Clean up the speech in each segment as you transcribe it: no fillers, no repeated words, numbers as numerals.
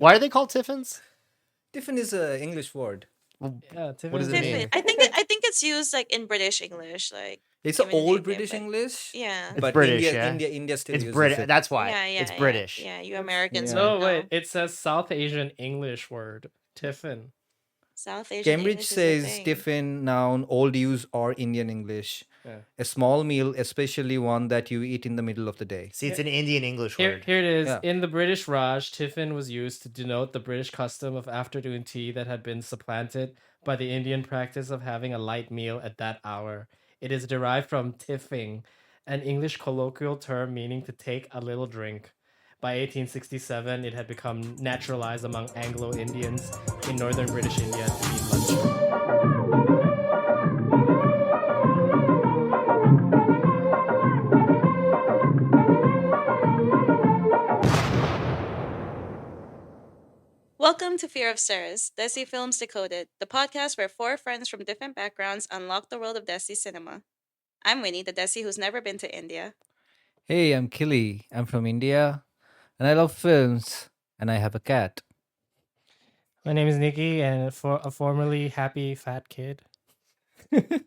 Why are they called Tiffins? Tiffin is an English word. Yeah, What does it Tiffin. mean? I think it's used like in British English, like It's an even in the old UK, British but English, yeah. It's but British, yeah? India still It's uses British. it. That's why. Yeah, yeah, It's yeah, British. yeah. You Americans Yeah. would No, know. wait. It says South Asian English word. Tiffin. South Asian Cambridge English is a says thing. tiffin, noun, old use or Indian English. Yeah. A small meal, especially one that you eat in the middle of the day. See, it's an Indian English Here, word. here it is. Yeah. In the British Raj, tiffin was used to denote the British custom of afternoon tea that had been supplanted by the Indian practice of having a light meal at that hour. It is derived from tiffing, an English colloquial term meaning to take a little drink. By 1867, it had become naturalized among Anglo-Indians in northern British India to eat lunch. Welcome to Fear of Sirs, Desi Films Decoded, the podcast where four friends from different backgrounds unlock the world of Desi cinema. I'm Winnie, the Desi who's never been to India. Hey, I'm Killy. I'm from India and I love films and I have a cat. My name is Nikki, and for a formerly happy fat kid.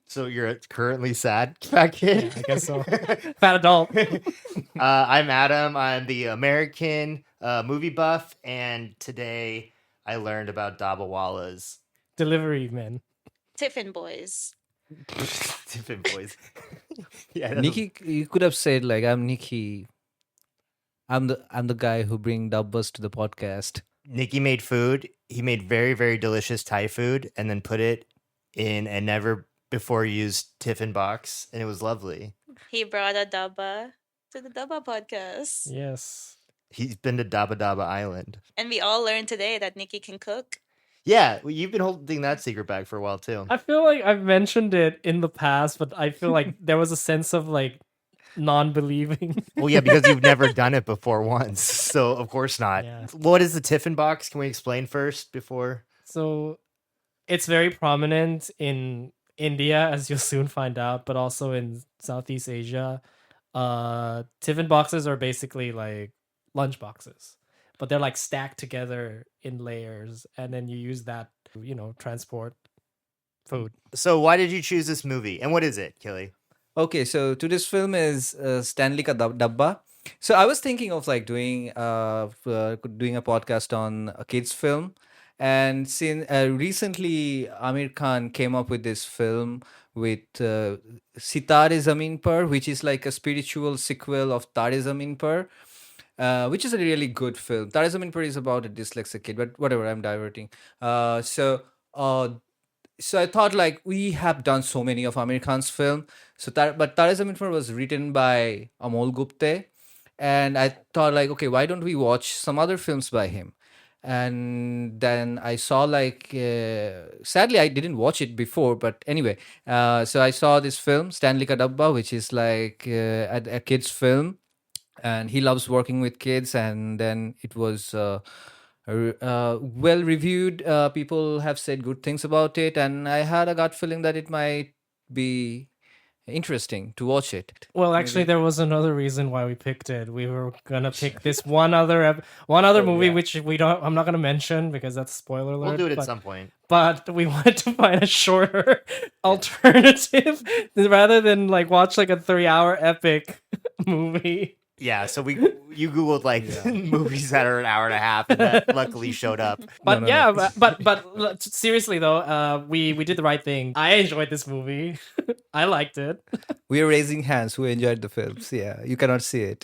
So you're a currently sad fat kid? Yeah, I guess so. Fat adult. I'm Adam. I'm the American movie buff, and today I learned about Dabbawalas. Delivery men. Tiffin Boys. Tiffin boys. Yeah, Nikki, you could have said like, I'm Nikki. I'm the guy who bring dubbers to the podcast. Nikki made food. He made very, very delicious Thai food and then put it in a never before used tiffin box, and it was lovely. He brought a dabba to the Dabba podcast. Yes. He's been to Dabba Dabba Island. And we all learned today that Nikki can cook. Yeah, well, you've been holding that secret back for a while too. I feel like I've mentioned it in the past, but I feel like there was a sense of like non-believing. Well, yeah, because you've never done it before once, so of course not. Yeah. What is the tiffin box? Can we explain first before? So it's very prominent in India, as you'll soon find out, but also in Southeast Asia. Tiffin boxes are basically like lunch boxes, but they're like stacked together in layers, and then you use that to, transport food. So why did you choose this movie, and what is it, Killy? Okay, so today's film is Stanley Ka Dabba. So I was thinking of like doing a podcast on a kids film, and since recently Amir Khan came up with this film with Sitare Zameen Par, which is like a spiritual sequel of Tare Zameen Par, which is a really good film. Tare Zameen Par is about a dyslexic kid, but whatever, I'm diverting. Uh, so I thought like we have done so many of Amir Khan's film. But Tare Zameen Par was written by Amol Gupte, and I thought like, okay, why don't we watch some other films by him? And then I saw like, sadly I didn't watch it before, but anyway, so I saw this film Stanley Ka Dabba, which is like a kid's film, and he loves working with kids, and then it was. Well reviewed. People have said good things about it, and I had a gut feeling that it might be interesting to watch it. Well, actually, Maybe. there was another reason why we picked it. We were gonna pick this one other movie, yeah. which we don't. I'm not gonna mention because that's spoiler alert. We'll do it at but- some point. But we wanted to find a shorter alternative rather than like watch like a 3-hour epic movie. Yeah, so you googled like movies that are an hour and a half, and that luckily showed up. But no, yeah, no. but seriously though, we did the right thing. I enjoyed this movie. I liked it. We are raising hands who enjoyed the films. Yeah, you cannot see it.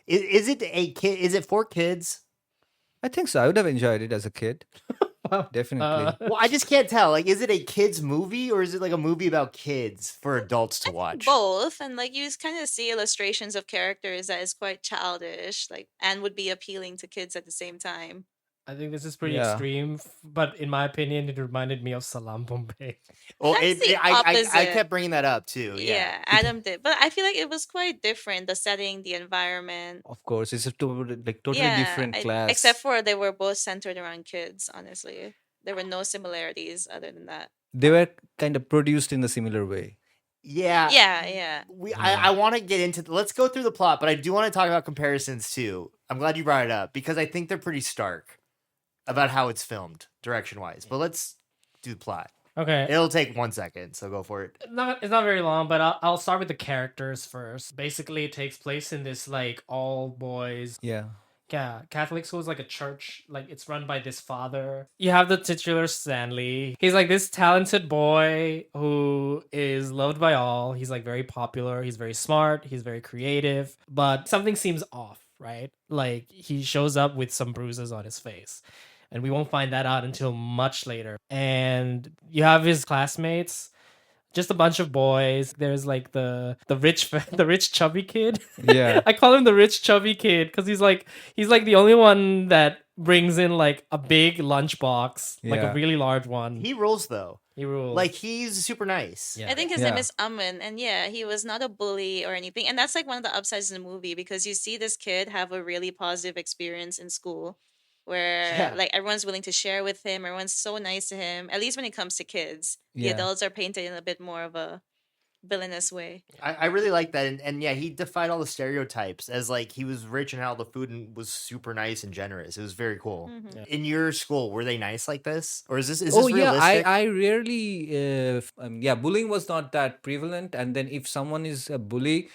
Is it a kid? Is it for kids? I think so. I would have enjoyed it as a kid. Well, Definitely. Well, I just can't tell. Like, is it a kids movie or is it like a movie about kids for adults to watch? Both, and like you kind of see illustrations of characters that is quite childish, like and would be appealing to kids at the same time. I think this is pretty Yeah. extreme, but in my opinion, it reminded me of Salam Bombay. Well, That's the I opposite. kept bringing that up too. Yeah, Adam did, but I feel like it was quite different. The setting, the environment. Of course, it's a totally Yeah, different class. except for they were both centered around kids. Honestly, there were no similarities other than that. They were kind of produced in a similar way. Yeah. Yeah. I want to get into let's go through the plot, but I do want to talk about comparisons too. I'm glad you brought it up because I think they're pretty stark about how it's filmed direction wise. But let's do the plot. Okay. It'll take 1 second, so go for it. It's not very long, but I'll start with the characters first. Basically, it takes place in this like all boys. Yeah. Yeah, Catholic school is like a church. Like it's run by this father. You have the titular Stanley. He's like this talented boy who is loved by all. He's like very popular. He's very smart. He's very creative. But something seems off, right? Like he shows up with some bruises on his face. And we won't find that out until much later. And you have his classmates, just a bunch of boys. There's like the rich chubby kid. Yeah. I call him the rich chubby kid because he's like the only one that brings in like a big lunchbox, like a Yeah. really large one. He rules though. He rules. Like he's super nice. Yeah. I think his Yeah. name is Amun, and yeah, he was not a bully or anything. And that's like one of the upsides in the movie because you see this kid have a really positive experience in school where Yeah. like everyone's willing to share with him, everyone's so nice to him, at least when it comes to kids. The Yeah. adults are painted in a bit more of a villainous way. I really like that, and yeah, he defied all the stereotypes as like he was rich and all the food and was super nice and generous. It was very cool. Mhm. Yeah. In your school, were they nice like this, or is this Oh yeah, realistic? I rarely bullying was not that prevalent, and then if someone is a bully,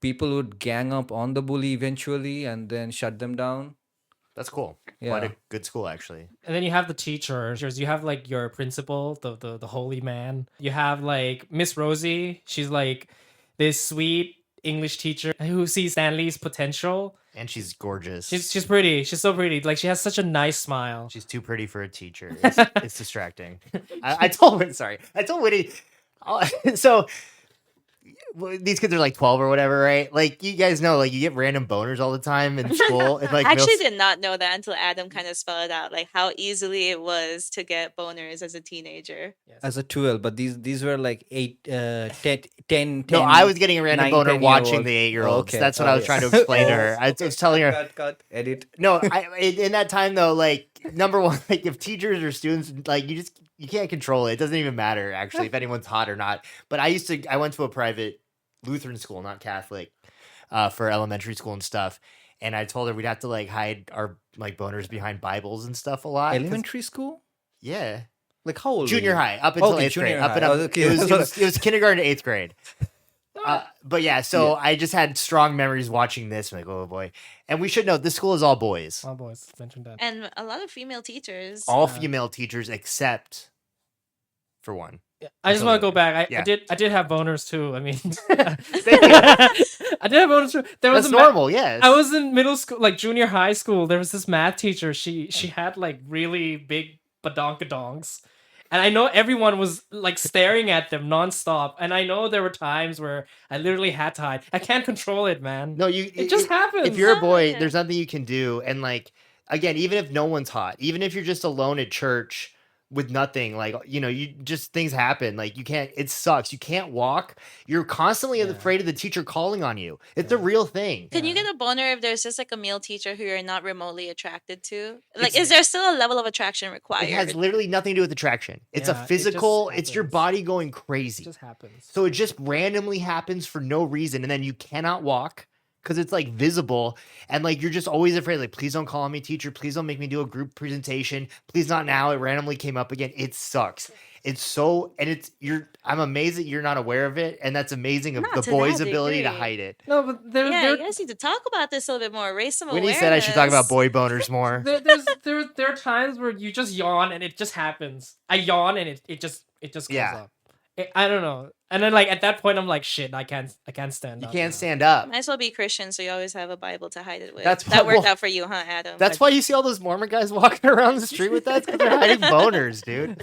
people would gang up on the bully eventually and then shut them down. That's cool. Yeah. Quite a good school, actually. And then you have the teachers. You have like your principal, the holy man. You have like Miss Rosie. She's like this sweet English teacher who sees Stanley's potential. And she's gorgeous. She's pretty. She's so pretty. Like she has such a nice smile. She's too pretty for a teacher. It's distracting. I told Whitney. So these kids are like 12 or whatever, right? Like you guys know, like you get random boners all the time in school. And, like, I actually middle- did not know that until Adam kind of spelled it out, like how easily it was to get boners as a teenager. Yes. As a 12, but these were like 10. No, I was getting a random 9, boner 10-year-old. watching the 8-year-olds. Okay. That's what Oh, I was yes. trying to explain to her. I was telling her. Cut, edit. No, in that time though, like number one, like if teachers or students, like you can't control it. It doesn't even matter actually if anyone's hot or not. But I went to a private Lutheran school, not Catholic, for elementary school and stuff. And I told her we'd have to like hide our like boners behind Bibles and stuff a lot. 'cause- Elementary school? yeah, Like how old? were junior you? high up until Okay, 8th grade. junior Up and high. up. Oh, okay. It was kindergarten to 8th grade. But yeah, so I just had strong memories watching this. I'm like, oh boy. And we should know this school is all boys, All boys mentioned that. And a lot of female teachers. all Yeah. female teachers except for one. Yeah, I just Until want to then. go back. Yeah. I did have boners too. I mean, Thank you. I did have boners too. There was That's a ma- normal, yes. I was in middle school, like junior high school. There was this math teacher. She had like really big badonkadongs. And I know everyone was like staring at them nonstop. And I know there were times where I literally had to hide. I can't control it, man. No, you. It just happens. If you're a boy, Yeah. there's nothing you can do. And like, again, even if no one's hot, even if you're just alone at church with nothing, like you just things happen. Like you can't. It sucks. You can't walk. You're constantly Yeah. afraid of the teacher calling on you. It's a real thing. Can you Yeah. get a boner if there's just like a male teacher who you're not remotely attracted to? Like, It's- is there still a level of attraction required? It has literally nothing to do with attraction. It's Yeah, a it just physical. It's your happens. body going It crazy. just happens. So it just randomly happens for no reason, and then you cannot walk because it's like visible, and like you're just always afraid. Like, please don't call on me, teacher. Please don't make me do a group presentation. Please not now. It randomly came up again. It sucks. It's so, and I'm amazed that you're not aware of it, and that's amazing of Not the to boys' that ability to degree. hide it. No, but Yeah, there, you guys need to talk about this a little bit more. Raise some Winnie awareness. said I should talk about boy boners more. there are times where you just yawn and it just happens. I yawn and it just goes Yeah. up. I don't know. And then like at that point I'm like shit. I can't stand. You up can't now. stand up. Might as well be Christian, so you always have a Bible to hide it with. That's that what- worked well, out for you, huh, Adam? That's why you see all those Mormon guys walking around the street with that, because they're hiding boners, dude.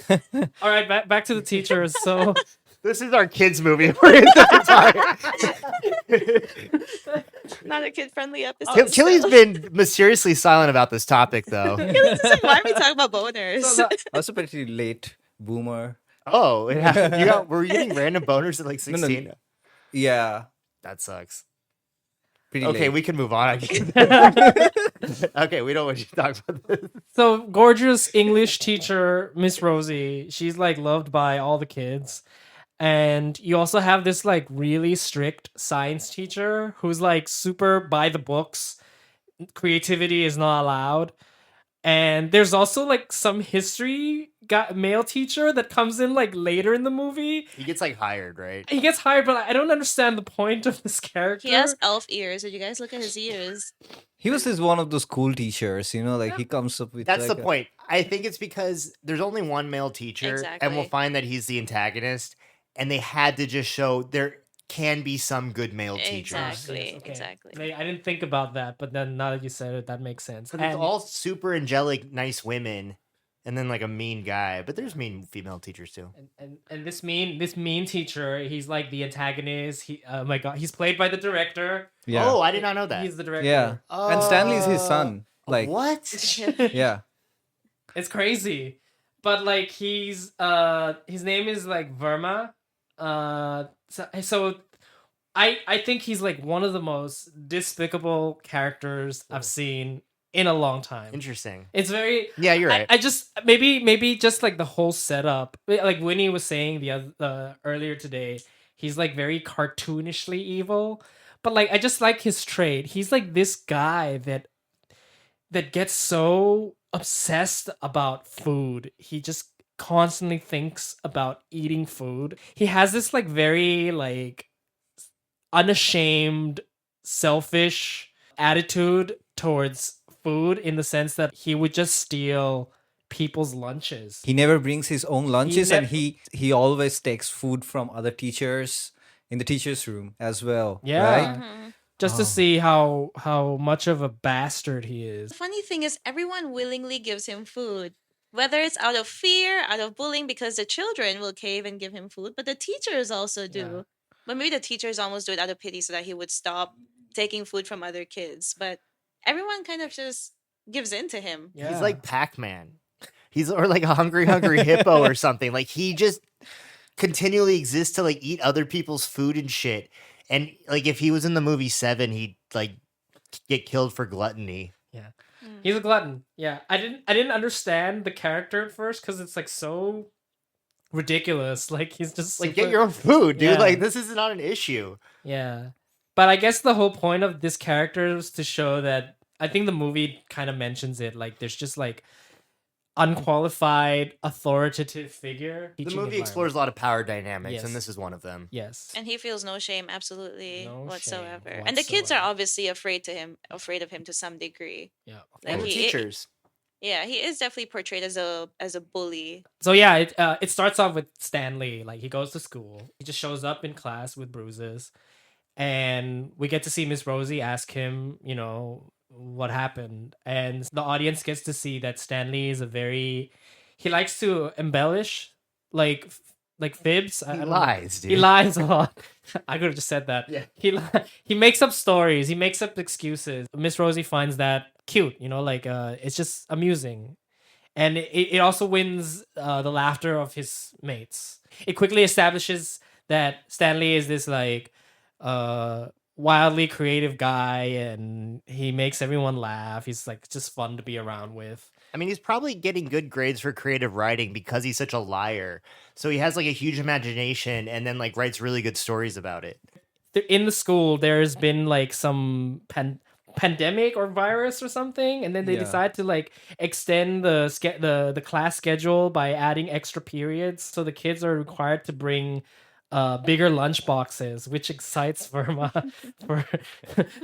All right, back to the teachers. So This is our kids' movie. We're in Not a kid-friendly episode. Killy's so. been mysteriously silent about this topic, though. Killy's just like, why are we talking about boners? Also pretty late boomer. Oh, it happened. Were you getting random boners at like No, 16? Yeah, That sucks. pretty Okay, late. we can move on. I guess. Okay, we don't want you to talk about this. so gorgeous English teacher Miss Rosie. She's like loved by all the kids. And you also have this like really strict science teacher who's like super by the books. Creativity is not allowed. And there's also like some history male teacher that comes in like later in the movie. He gets like hired, right? He gets hired, but I don't understand the point of this character. He has elf ears. Did you guys look at his ears? He was just one of those cool teachers, like he comes up with That's like the point. I think it's because there's only one male teacher, and we'll Exactly. find that he's the antagonist, and they had to just show there can be some good male teachers. Exactly. Exactly. I didn't think about that, but then now that you said it, that makes sense. But it's all super angelic, nice women, and then like a mean guy. But there's mean female teachers too. And this mean teacher, he's like the antagonist. He oh my god, he's played by the director. Yeah. Oh, I did not know that. He's the director. Yeah. And Stanley's his son. Like what? Yeah. It's crazy. But like he's his name is like Verma. So I think he's like one of the most despicable characters I've seen in a long time. Interesting. It's very Yeah, you're right. I just maybe just like the whole setup, like Winnie was saying the other earlier today, he's like very cartoonishly evil, but like I just like his trait. He's like this guy that gets so obsessed about food. He just constantly thinks about eating food. He has this like very like unashamed, selfish attitude towards food in the sense that he would just steal people's lunches. He never brings his own lunches, and nev- he always takes food from other teachers in the teacher's room as well. Yeah. Right? Mhm. Just to Oh. see how much of a bastard he is. The funny thing is, everyone willingly gives him food. Whether it's out of fear, out of bullying, because the children will cave and give him food, but the teachers also do. Yeah. But maybe the teachers almost do it out of pity so that he would stop taking food from other kids. But everyone kind of just gives in to him. Yeah. He's like Pac-Man. He's or like a hungry hippo or something. Like he just continually exists to like eat other people's food and shit. And like if he was in the movie Seven, he'd like get killed for gluttony. He's a glutton. Yeah. I didn't understand the character at first because it's like so ridiculous. Like he's just Like super- get your own food, dude. Yeah. Like this is not an issue. Yeah. But I guess the whole point of this character is to show that I think the movie kind of mentions it. Like there's just like unqualified authoritative figure. The teaching movie explores a lot of power dynamics, Yes. and this is one of them. Yes. And he feels no shame, absolutely No whatsoever. shame And the kids are whatsoever. obviously afraid of him to some degree. Yeah. Of Like And the course. teachers. Yeah, he is definitely portrayed as a bully. So yeah, it starts off with Stanley. Like he goes to school. He just shows up in class with bruises, and we get to see Miss Rosie ask him, what happened, and the audience gets to see that Stanley is he likes to embellish, like fibs. I He don't know. lies, dude. He lies a lot. I could have just said that. Yeah. He makes up stories. He makes up excuses. Miss Rosie finds that cute. It's just amusing, and it also wins the laughter of his mates. It quickly establishes that Stanley is this like wildly creative guy, and he makes everyone laugh. He's like just fun to be around with. I mean, he's probably getting good grades for creative writing because he's such a liar. So he has like a huge imagination and then like writes really good stories about it. In the school there's been like some pandemic or virus or something, and then they Yeah. decide to like extend the class schedule by adding extra periods, so the kids are required to bring bigger lunch boxes, which excites Verma for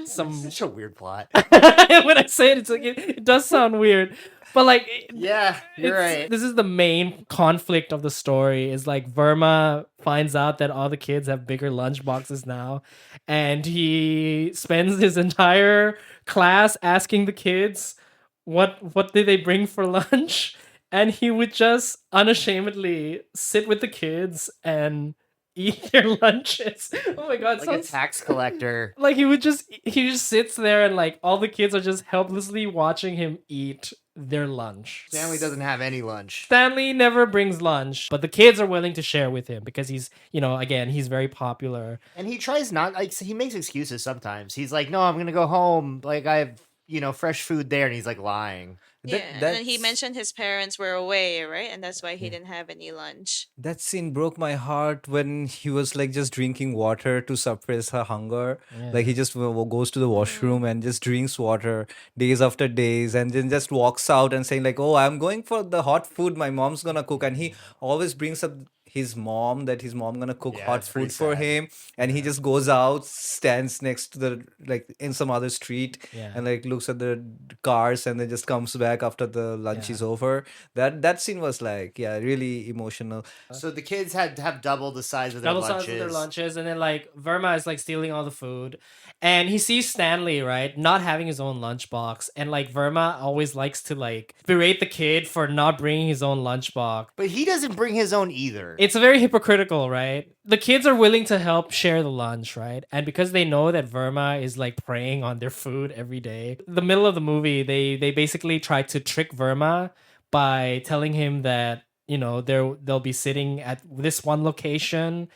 some Such a weird plot. when I say it, it's like it does sound weird, but like Yeah, you're right. this is the main conflict of the story. Is like Verma finds out that all the kids have bigger lunch boxes now, and he spends his entire class asking the kids what did they bring for lunch, and he would just unashamedly sit with the kids and eat their lunches. Oh my god, Like a sounds tax collector. like he just sits there, and like all the kids are just helplessly watching him eat their lunch. Stanley doesn't have any lunch. Stanley never brings lunch, but the kids are willing to share with him because he's, again, he's very popular. And he tries not, like, he makes excuses sometimes. He's like, no, I'm going to go home. Like, I have, fresh food there. And he's like lying. Yeah, and then he That's mentioned his parents were away, right? And that's why he yeah. didn't have any lunch. That scene broke my heart when he was like just drinking water to suppress her hunger. Like he Yeah. just goes to the Mm-hmm. washroom and just drinks water days after days and then just walks out and saying like, "Oh, I'm going for the hot food my mom's gonna cook." And he always brings up his mom that his mom gonna cook Yeah, hot it's pretty food for sad. him, and he Yeah. just goes out, stands next to the like in some other street Yeah. and like looks at the cars and then just comes back after the lunch Yeah. is over. That scene was like, yeah, really emotional. So the kids had to have double the size of their Double size of their lunches. lunches, and then like Verma is like stealing all the food, and he sees Stanley right not having his own lunchbox, and like Verma always likes to like berate the kid for not bringing his own lunchbox. But he doesn't bring his own either. It's very hypocritical, right? The kids are willing to help share the lunch, right? And because they know that Verma is like preying on their food every day, the middle of the movie, they basically try to trick Verma by telling him that they'll be sitting at this one location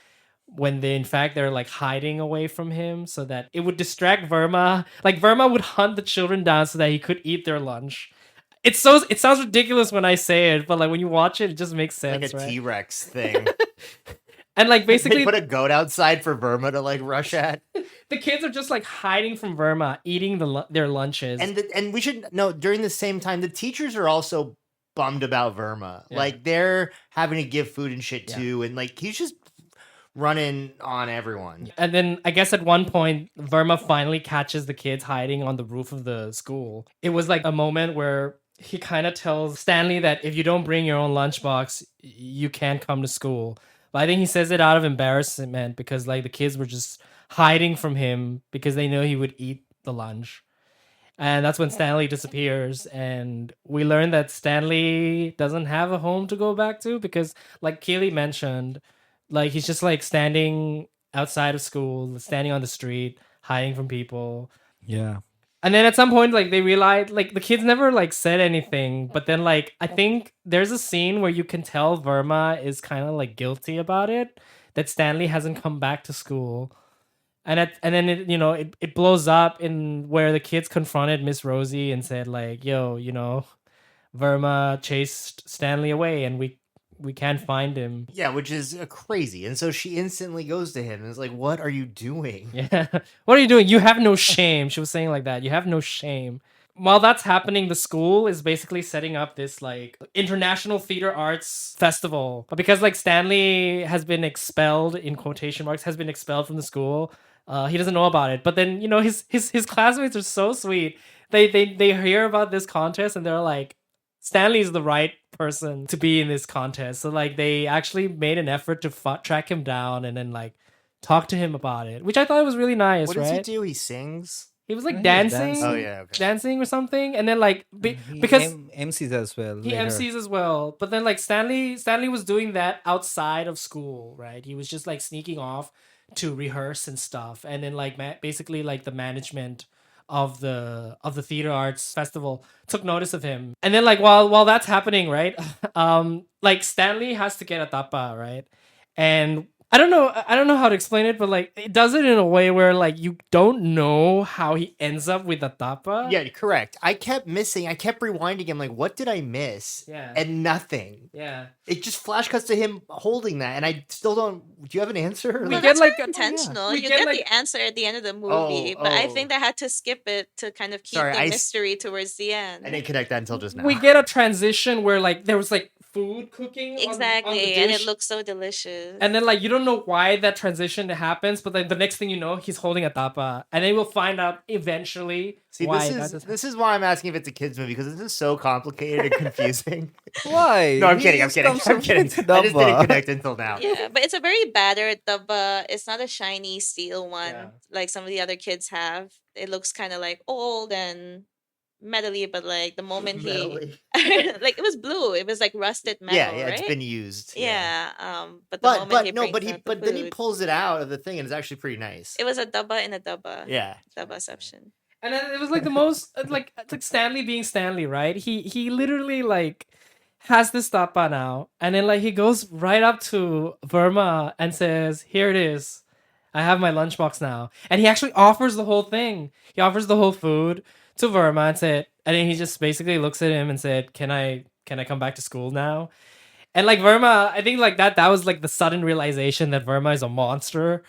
when they in fact they're like hiding away from him so that it would distract Verma. Like Verma would hunt the children down so that he could eat their lunch. It sounds ridiculous when I say it, but like when you watch it, it just makes like sense, a right? T-Rex thing. And like They basically put a goat outside for Verma to like rush at. the kids are just like hiding from Verma, eating their lunches. And we should know during the same time the teachers are also bummed about Verma. Yeah. Like they're having to give food and shit Yeah. too, and like he's just running on everyone. And then I guess at one point, Verma finally catches the kids hiding on the roof of the school. It was like a moment where he kind of tells Stanley that if you don't bring your own lunchbox, you can't come to school. But I think he says it out of embarrassment because like the kids were just hiding from him because they know he would eat the lunch. And that's when Stanley disappears. And we learn that Stanley doesn't have a home to go back to because, like Keely mentioned, like he's just like standing outside of school, standing on the street, hiding from people. Yeah. And then at some point, like they realize, like the kids never like said anything, but then like I think there's a scene where you can tell Verma is kind of like guilty about it, that Stanley hasn't come back to school, and then it blows up in where the kids confronted Miss Rosie and said like, "Yo, Verma chased Stanley away, and we can't find him." Yeah, which is crazy. And so she instantly goes to him and is like, "What are you doing?" Yeah. What are you doing? You have no shame. She was saying like that. You have no shame. While that's happening, the school is basically setting up this like international theater arts festival. But because like Stanley has been expelled in quotation marks, has been expelled from the school, he doesn't know about it. But then, his classmates are so sweet. They hear about this contest and they're like, Stanley is the right person to be in this contest. So like they actually made an effort to track him down and then like talk to him about it, which I thought was really nice. What right? does he do? He sings. He was like Yeah, he was dancing. dancing. Oh yeah, okay. Dancing or something, and then like He because MCs as well. he later. MCs as well. But then like Stanley was doing that outside of school, right? He was just like sneaking off to rehearse and stuff, and then like basically like the management of the theater arts festival took notice of him. And then like while that's happening, right? Like Stanley has to get a tapa, right? And I don't know how to explain it, but like it does it in a way where like you don't know how he ends up with a tapa. Yeah, correct. I kept rewinding him like, what did I miss? Yeah. And nothing. Yeah. It just flash cuts to him holding that, and I still don't. Do you have an answer? We Well, get that's like very intentional. We You get get like the answer at the end of the movie, but I think they had to skip it to kind of keep Sorry, the I mystery towards the end. I didn't connect that until just now. we get a transition where like there was like food cooking on the Exactly, and dish. it looks so delicious. And then like you don't know why that transition happens, but then the next thing you know, he's holding a tapa, and then we'll find out eventually See, why this is why I'm asking if it's a kids movie, because this is so complicated and confusing. Why? No, I'm He kidding. just comes I'm from kidding. I just Dabba. didn't connect until now. Yeah, but it's a very battered dabba. It's not a shiny steel one Yeah. like some of the other kids have. It looks kind of like old and metally, but like the moment Metally. like it was blue. It was like rusted metal, Yeah, right? it's been used. yeah. But the moment he brings out the then he food, pulls it out of the thing, and it's actually pretty nice. it was a dabba in a dabba. Yeah. Dabbaception. And then it was like the most like it's like Stanley being Stanley, right? He literally like has this tapa now, and then like he goes right up to Verma and says, "Here it is. I have my lunchbox now." And he actually offers the whole thing. He offers the whole food to Verma and said, and then he just basically looks at him and said, can I come back to school now? And like Verma, I think like that was like the sudden realization that Verma is a monster.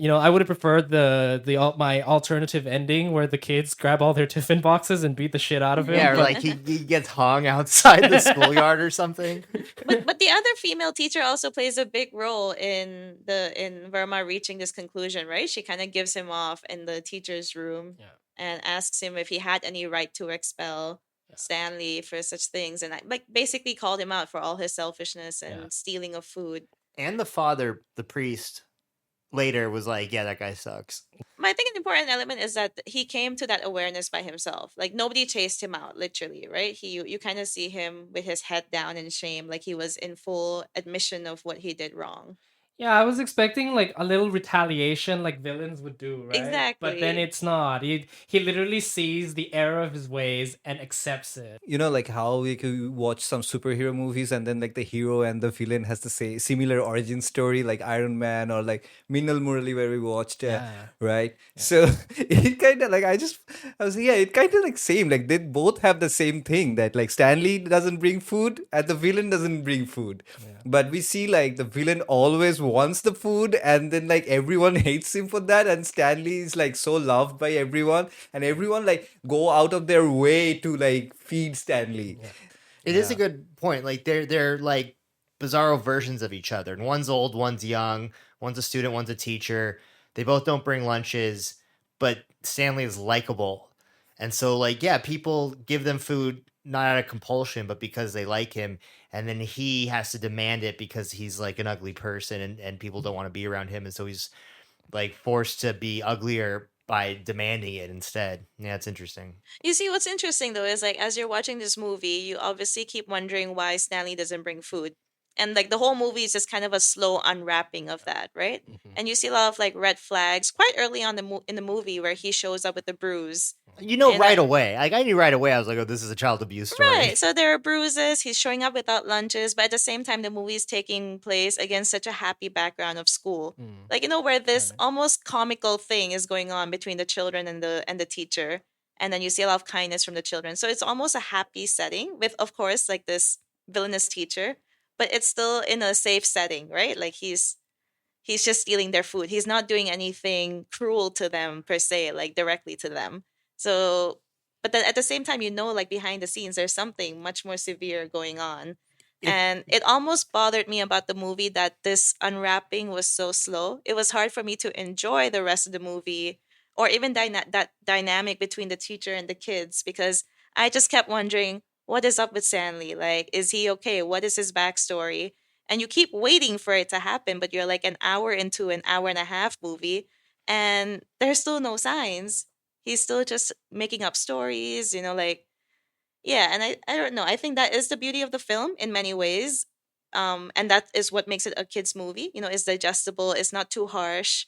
I would have preferred my alternative ending where the kids grab all their tiffin boxes and beat the shit out of him. Yeah, or but- like he gets hung outside the schoolyard or something. But the other female teacher also plays a big role in Verma reaching this conclusion, right? She kind of gives him off in the teacher's room Yeah. and asks him if he had any right to expel Stanley for such things, and like basically called him out for all his selfishness and stealing of food. And the father, the priest, later was like, "Yeah, that guy sucks." But I think an important element is that he came to that awareness by himself. Like nobody chased him out, literally, right? You kind of see him with his head down in shame, like he was in full admission of what he did wrong. Yeah, I was expecting like a little retaliation like villains would do, right? But then Exactly. it's not. He literally sees the error of his ways and accepts it. Like how we could watch some superhero movies and then like the hero and the villain has the similar origin story, like Iron Man or like Minal Murali where we watched, right? So it kind of like I was it kind of like same, like they both have the same thing that like Stanley doesn't bring food and the villain doesn't bring food, but we see like the villain always wants the food and then like everyone hates him for that, and Stanley is like so loved by everyone and everyone like go out of their way to like feed Stanley. It is a good point. Like they're like bizarro versions of each other. And one's old, one's young, one's a student, one's a teacher. They both don't bring lunches, but Stanley is likable. And so like, yeah, people give them food not out of compulsion, but because they like him. And then he has to demand it because he's like an ugly person and people don't want to be around him. And so he's like forced to be uglier by demanding it instead. Yeah, it's interesting. You see, what's interesting though is like as you're watching this movie, you obviously keep wondering why Stanley doesn't bring food. And like the whole movie is just kind of a slow unwrapping of that, right? And you see a lot of like red flags quite early on in the movie where he shows up with the bruise. You know, And right away. Like I knew right away. I was like, "Oh, this is a child abuse story." Right. So there are bruises. He's showing up without lunches, but at the same time, the movie is taking place against such a happy background of school. Like where this almost comical thing is going on between the children and the teacher, and then you see a lot of kindness from the children. So it's almost a happy setting with, of course, like this villainous teacher, but it's still in a safe setting, right? Like he's just stealing their food. He's not doing anything cruel to them per se, like directly to them. So, but then at the same time, like behind the scenes, there's something much more severe going on. And it almost bothered me about the movie that this unwrapping was so slow. It was hard for me to enjoy the rest of the movie or even that dynamic between the teacher and the kids because I just kept wondering, what is up with Stanley? Like, is he okay? What is his backstory? And you keep waiting for it to happen, but you're like an hour into an hour and a half movie and there's still no signs. He's still just making up stories, like, yeah. And I don't know. I think that is the beauty of the film in many ways. And that is what makes it a kid's movie. It's digestible, it's not too harsh.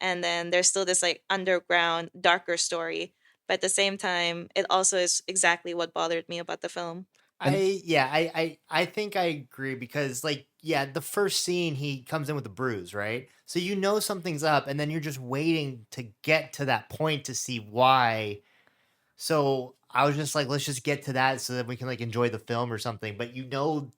And then there's still this like underground, darker story. But at the same time, it also is exactly what bothered me about the film. I think I agree because like the first scene he comes in with a bruise, right? So something's up and then you're just waiting to get to that point to see why. So I was just like, let's just get to that so that we can like enjoy the film or something. But you know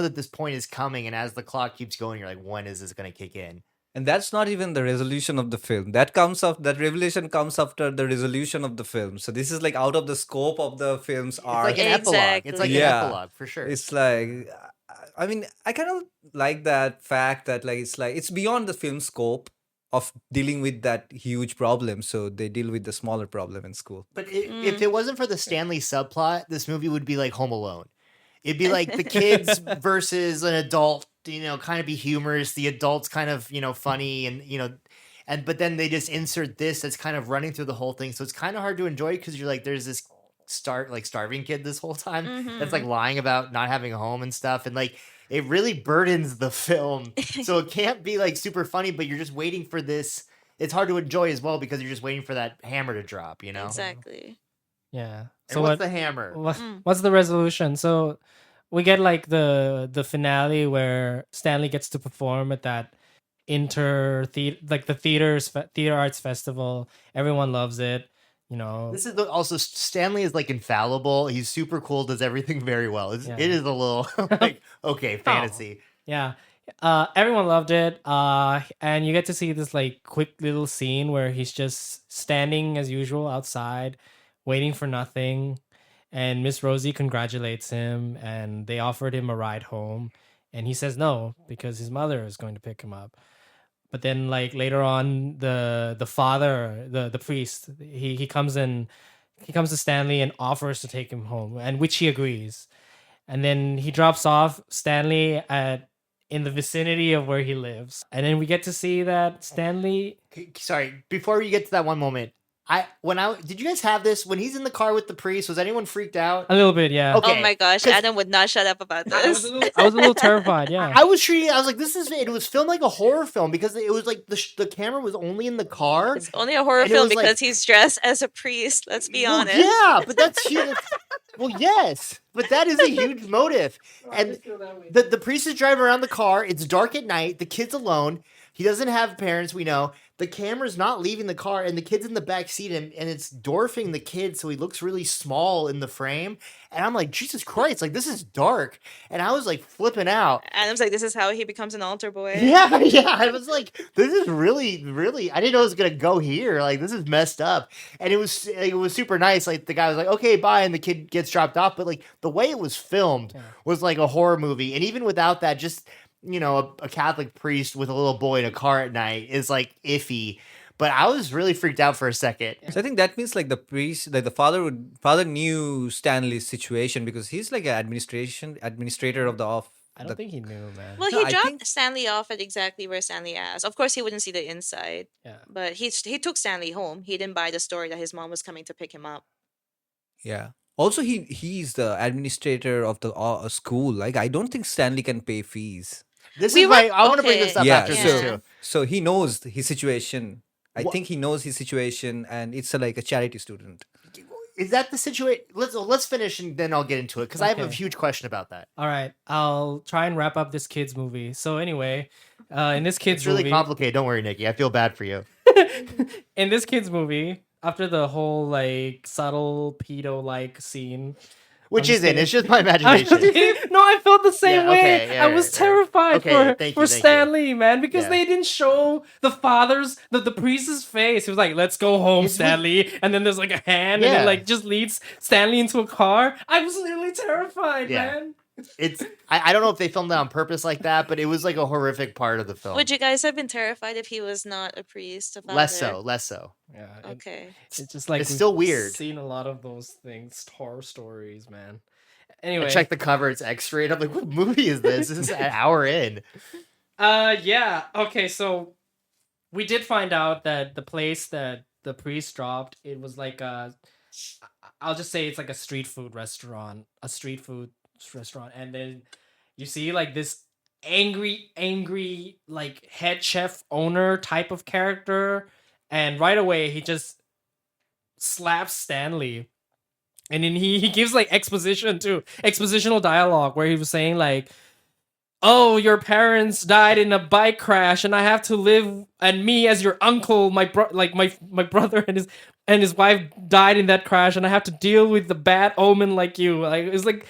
that this point is coming, and as the clock keeps going, you're like, when is this gonna kick in? And that's not even the resolution of the film. That revelation comes after the resolution of the film. So this is like out of the scope of the film's It's arc. like an epilogue. It's like an Yeah. epilogue for sure. It's like, I mean, I kind of like that fact that like it's beyond the film scope of dealing with that huge problem. So they deal with the smaller problem in school. But if it wasn't for the Stanley subplot, this movie would be like Home Alone. It'd be like the kids versus an adult, kind of be humorous. The adult's kind of, funny and but then they just insert this that's kind of running through the whole thing. So it's kind of hard to enjoy because you're like, there's this starving kid this whole time that's like lying about not having a home and stuff. And like, it really burdens the film. So it can't be like super funny, but you're just waiting for this. It's hard to enjoy as well because you're just waiting for that hammer to drop, Exactly. Yeah. And what's the hammer? What's the resolution? So we get like the finale where Stanley gets to perform at that the theater arts festival. Everyone loves it. you know. This is also Stanley is like infallible. He's super cool, does everything very well. It is a little like okay, fantasy. Yeah. Everyone loved it. And you get to see this like quick little scene where he's just standing as usual outside, waiting for nothing. And Miss Rosie congratulates him, and they offered him a ride home, and he says no because his mother is going to pick him up. But then, like later on, the father, the priest, he comes in, he comes to Stanley and offers to take him home, and which he agrees. And then he drops off Stanley at in the vicinity of where he lives, and then we get to see that Stanley. Sorry, before we get to that one moment, did you guys have this when he's in the car with the priest? Was anyone freaked out? A little bit, yeah. Okay. Oh my gosh, 'cause- Adam would not shut up about I was this. a little terrified. Yeah. I was like, it was filmed like a horror film because it was like the camera was only in the car. It's only a horror And it film was like- because he's dressed as a priest. Let's be Well, honest. yeah, but that's huge. Well, yes, but that is a huge motive. And the priest is driving around the car. It's dark at night. The kid's alone. He doesn't have parents, we know. The camera's not leaving the car, and the kid's in the back seat, and it's dwarfing the kid, so he looks really small in the frame. And I'm like, Jesus Christ, like, this is dark. And I was like flipping out. Adam's like, this is how he becomes an altar boy. Yeah. I was like, this is really, really, I didn't know it was gonna go here. Like, this is messed up. And it was super nice. Like, the guy was like, okay, bye, and the kid gets dropped off. But like the way it was filmed was like a horror movie. And even without that, just a Catholic priest with a little boy in a car at night is like iffy. But I was really freaked out for a second. So I think that means like the priest, like the father knew Stanley's situation because he's like an administrator of the off. I don't think he knew, man. Well, No, he I dropped think- Stanley off at exactly where Stanley asked. Of course, he wouldn't see the inside, Yeah. but he took Stanley home. He didn't buy the story that his mom was coming to pick him up. Yeah. Also, he's the administrator of the school. Like, I don't think Stanley can pay fees. I want to bring this up Yeah. after Yeah. this too. So he knows his situation. I Wha- think he knows his situation, and it's like a charity student. Is that the situation? Let's finish and then I'll get into it because I have a Okay. huge question about that. All right, I'll try and wrap up this kids movie. So anyway, in this kids It's really movie, complicated. Don't worry, Nikki. I feel bad for you. in this kids movie, after the whole like subtle pedo like scene, Which I'm just isn't. kidding. It's just my imagination. no, I felt the same Yeah, way. okay, yeah, I was right, right. terrified Okay, for thank for you. Stanley, man, because Yeah. they didn't show the father's the priest's face. He was like, "Let's go home, It's Stanley," and then there's like a hand, and Yeah. it like just leads Stanley into a car. I was literally terrified, Yeah. man. I don't know if they filmed that on purpose like that, but it was like a horrific part of the film. Would you guys have been terrified if he was not a priest? Less so. Yeah, Okay. it's just like It's we've still weird. Seen a lot of those things, horror stories, man. I Anyway, checked the cover; it's X-rated. I'm like, what movie is this? This is an hour in. yeah. Okay, so we did find out that the place that the priest dropped, it was like I'll just say it's like a street food restaurant, and then you see like this angry like head chef owner type of character, and right away he just slaps Stanley. And then he gives like expositional dialogue where he was saying like, "Oh, your parents died in a bike crash, and I have to live, and me as your uncle, my brother and his wife died in that crash, and I have to deal with the bad omen like you." Like it's like,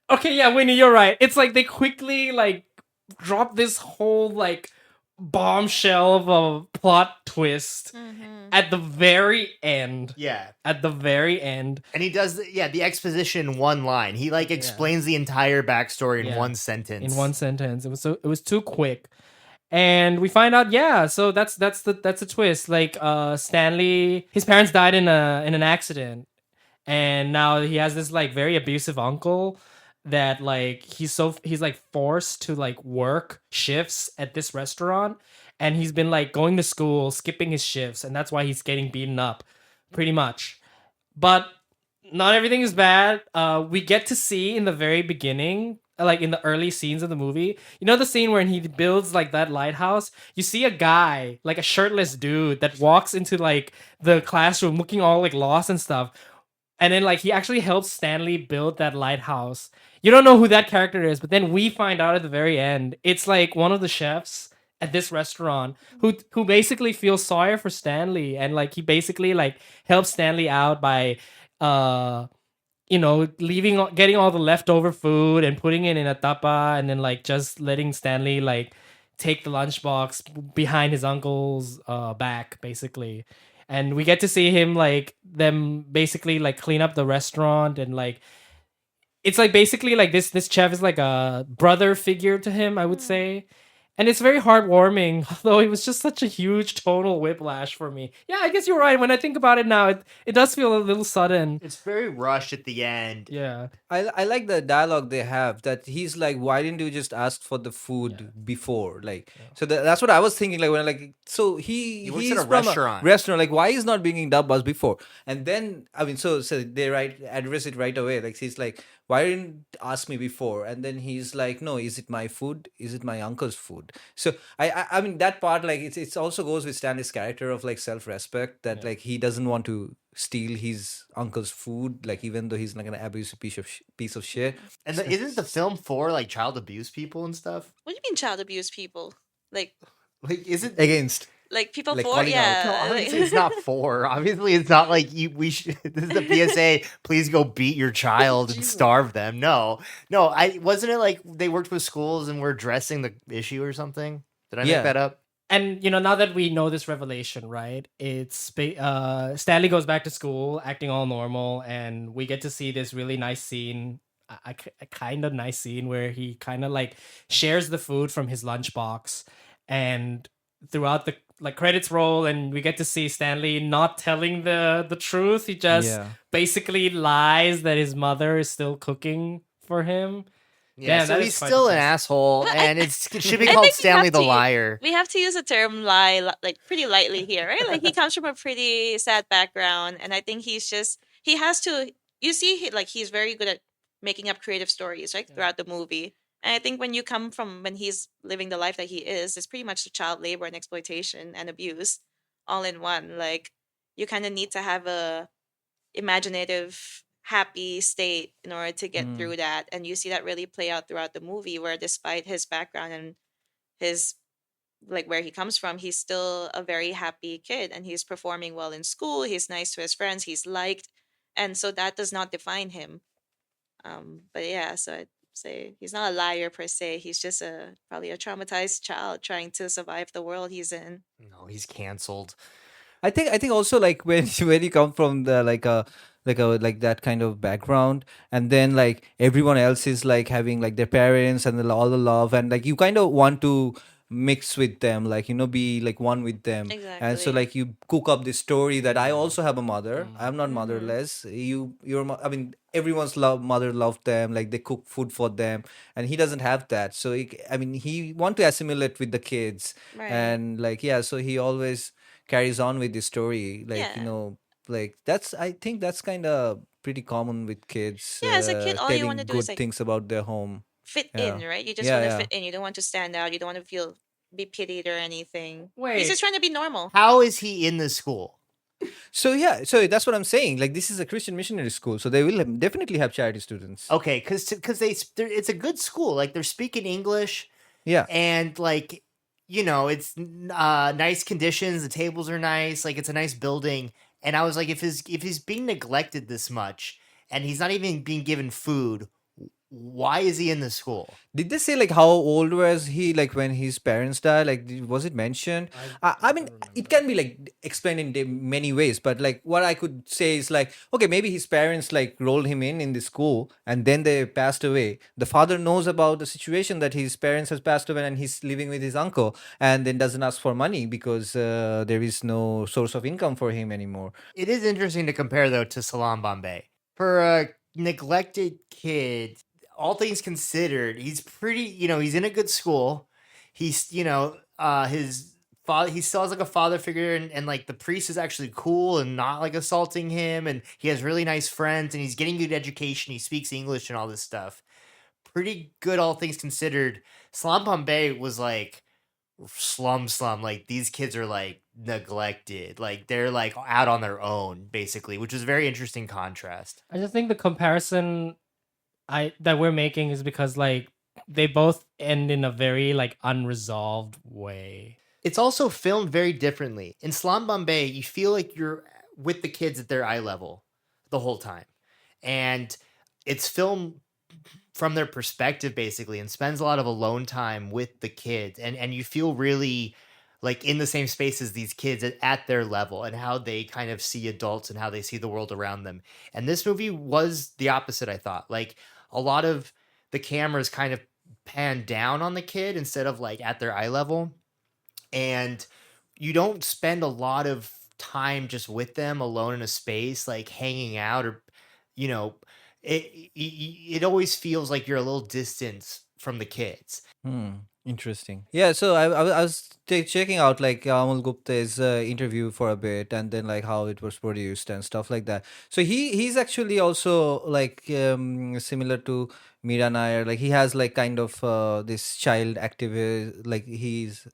okay, yeah, Winnie, you're right. It's like they quickly like drop this whole like bombshell of a plot twist Mm-hmm. at the very end. Yeah, At the very end. and he does the exposition in one line. He like explains the entire backstory in Yeah. one sentence. In one sentence. It was too quick. And we find out, so that's the twist. Like Stanley, his parents died in an accident. And now he has this like very abusive uncle that like he's like forced to like work shifts at this restaurant, and he's been like going to school, skipping his shifts, and that's why he's getting beaten up pretty much. But not everything is bad. We get to see in the very beginning, like in the early scenes of the movie, the scene where he builds like that lighthouse. You see a guy, like a shirtless dude, that walks into like the classroom looking all like lost and stuff. And then like he actually helps Stanley build that lighthouse. You don't know who that character is, but then we find out at the very end, it's like one of the chefs at this restaurant who basically feels sorry for Stanley, and like he basically like helps Stanley out by getting all the leftover food and putting it in a tapa, and then like just letting Stanley like take the lunchbox behind his uncle's back, basically. And we get to see him like them basically like clean up the restaurant, and like it's like basically like this chef is like a brother figure to him, I would say. And it's very heartwarming, although it was just such a huge tonal whiplash for me. Yeah, I guess you're right. When I think about it now, it does feel a little sudden. It's very rushed at the end. Yeah. I like the dialogue they have, that he's like, why didn't you just ask for the food before? Like, so that's what I was thinking. Like, when like, so He works he's at a from restaurant. restaurant. Like, why he's not bringing dabbas before? And then I mean, so they address it right away. Like, he's like, why didn't ask me before? And then he's like, no, is it my food? Is it my uncle's food? So I mean, that part, like, it's also goes with Stanley's character of like self-respect, that like he doesn't want to steal his uncle's food, like, even though he's like an abusive piece of shit. And isn't the film for like child abuse people and stuff? What do you mean child abuse people? Like Is it Against, people like, for calling out. No, yeah. obviously it's not for. Obviously it's not like we should. This is the PSA. Please go beat your child and starve them. No. I wasn't it like they worked with schools and were addressing the issue or something. Did I Yeah. make that up? And now that we know this revelation, right? It's Stanley goes back to school, acting all normal, and we get to see this really nice scene, a kind of nice scene where he kind of like shares the food from his lunchbox, and throughout the like credits roll, and we get to see Stanley not telling the truth. He just Yeah. basically lies that his mother is still cooking for him. Yeah, Damn, so that he's is quite still an depressing. asshole, Well, and it should be I called think we Stanley have the to- Liar. We have to use the term lie like pretty lightly here, right? Like he comes from a pretty sad background, and I think he has to. You see, he's very good at making up creative stories, right, throughout the movie. And I think when he's living the life that he is, it's pretty much child labor and exploitation and abuse, all in one. Like you kind of need to have a imaginative happy state in order to get Mm. through that, and you see that really play out throughout the movie, where despite his background and his like where he comes from, he's still a very happy kid, and he's performing well in school, he's nice to his friends, he's liked, and so that does not define him. But yeah, so I'd say he's not a liar per se, he's just probably a traumatized child trying to survive the world he's in. No, he's canceled. I think also, like, when when you come from the like that kind of background, and then like everyone else is like having like their parents and all the love, and like you kind of want to mix with them, like, be like one with them. And so Exactly. like you cook up this story that I also have a mother, I'm not Mhm. motherless. I mean, everyone's mother loved them, like they cook food for them, and he doesn't have that. So I mean, he want to assimilate with the kids. Right. And like, yeah, so he always carries on with the story, like, Yeah. like, I think that's kind of pretty common with kids, Yeah, as a kid, all you want telling to do is good like things about their home. fit Yeah. in, right? You just Yeah, want to yeah. fit in. You don't want to stand out. You don't want to be pitied or anything. He's Wait. just trying to be normal. How is he in this school? So yeah, so that's what I'm saying. Like, this is a Christian missionary school, so they will definitely have charity students. Okay, because it's a good school. Like they're speaking English, Yeah. and like it's nice conditions. The tables are nice. Like it's a nice building. And I was like, if he's being neglected this much, and he's not even being given food, why is he in the school? Did they say like how old was he, like, when his parents died? Like, was it mentioned? I mean, it can be like explained in many ways, but like what I could say is like, okay, maybe his parents like rolled him in the school, and then they passed away. The father knows about the situation that his parents has passed away, and he's living with his uncle, and then doesn't ask for money because there is no source of income for him anymore. It is interesting to compare though to Salam Bombay. For a neglected kid, all things considered, he's pretty, he's in a good school. He's, his father, he still has like a father figure, and like the priest is actually cool and not like assaulting him, and he has really nice friends, and he's getting good education. He speaks English and all this stuff. Pretty good, all things considered. Salam Bombay was like slum. Like these kids are like neglected. Like they're like out on their own, basically, which is a very interesting contrast. I just think the comparison that we're making is because like they both end in a very like unresolved way. It's also filmed very differently. In Slum Bombay, you feel like you're with the kids at their eye level the whole time. And it's filmed from their perspective basically and spends a lot of alone time with the kids. And you feel really like in the same space as these kids at their level and how they kind of see adults and how they see the world around them. And this movie was the opposite, I thought. Like a lot of the cameras kind of pan down on the kid instead of like at their eye level, and you don't spend a lot of time just with them alone in a space like hanging out, or you know it always feels like you're a little distant from the kids. Interesting. Yeah, so I was checking out like Amal Gupta's interview for a bit, and then like how it was produced and stuff like that. So he's actually also like similar to Mira Nair. Like he has like kind of this child activist. Like he's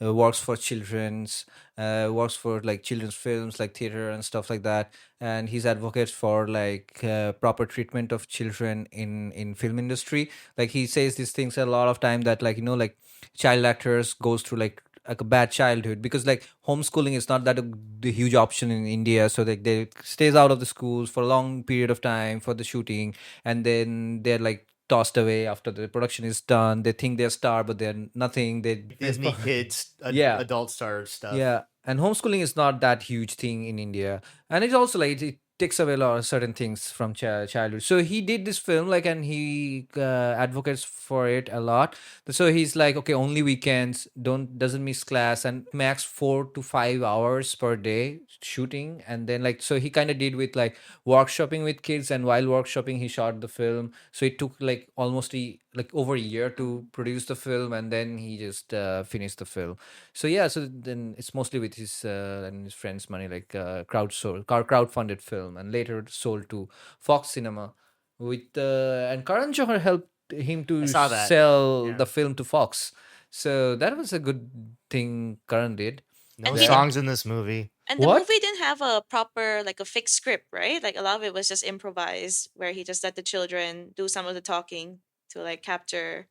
works for children's, works for like children's films, like theater and stuff like that. And he's advocates for like proper treatment of children in film industry. Like he says these things a lot of time, that like like child actors goes through like a bad childhood, because like homeschooling is not that the huge option in India. So like they stays out of the schools for a long period of time for the shooting, and then they're like tossed away after the production is done. They think they're star, but they're nothing. They Disney kids, yeah, adult star stuff. yeah, and homeschooling is not that huge thing in India, and it's also like it takes away a lot of certain things from childhood. So he did this film like, and he advocates for it a lot. So he's like, okay, only weekends, doesn't miss class, and max 4 to 5 hours per day shooting. And then like, so he kind of did with like workshopping with kids, and while workshopping he shot the film. So it took like almost like over a year to produce the film, and then he just finished the film. So yeah, so then it's mostly with his and his friends' money, like crowdfunded film, and later sold to Fox Cinema. With and Karan Johar helped him I to saw that. sell Yeah. the film to Fox. So that was a good thing Karan did. No And the- songs in this movie. And the What? movie didn't have a proper like a fixed script, right? Like a lot of it was just improvised, where he just let the children do some of the talking to like capture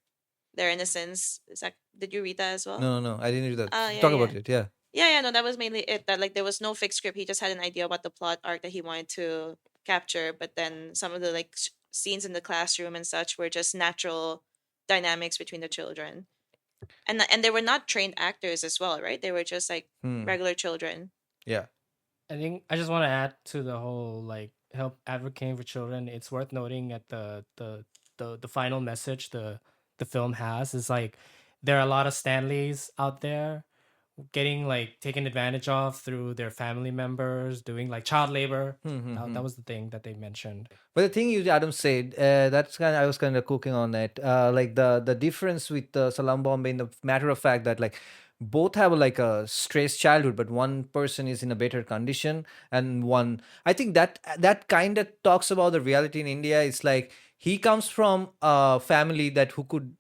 their innocence. Is that, did you read that as well? No, I didn't do that. Oh, yeah, Talk yeah. about it, yeah. Yeah, no, that was mainly it. That like there was no fixed script. He just had an idea about the plot arc that he wanted to capture, but then some of the like scenes in the classroom and such were just natural dynamics between the children. And they were not trained actors as well, right? They were just like regular children. Yeah. I think I just want to add to the whole like help advocating for children. It's worth noting at the final message the film has is like there are a lot of Stanleys out there getting like taken advantage of through their family members doing like child labor. That was the thing that they mentioned. But the thing you, Adam, said, that's kind of, I was kind of cooking on it. Like the difference with Salam Bombay, in the matter of fact that like both have like a stressed childhood, but one person is in a better condition, and one, I think that kind of talks about the reality in India. It's like he comes from a family that who could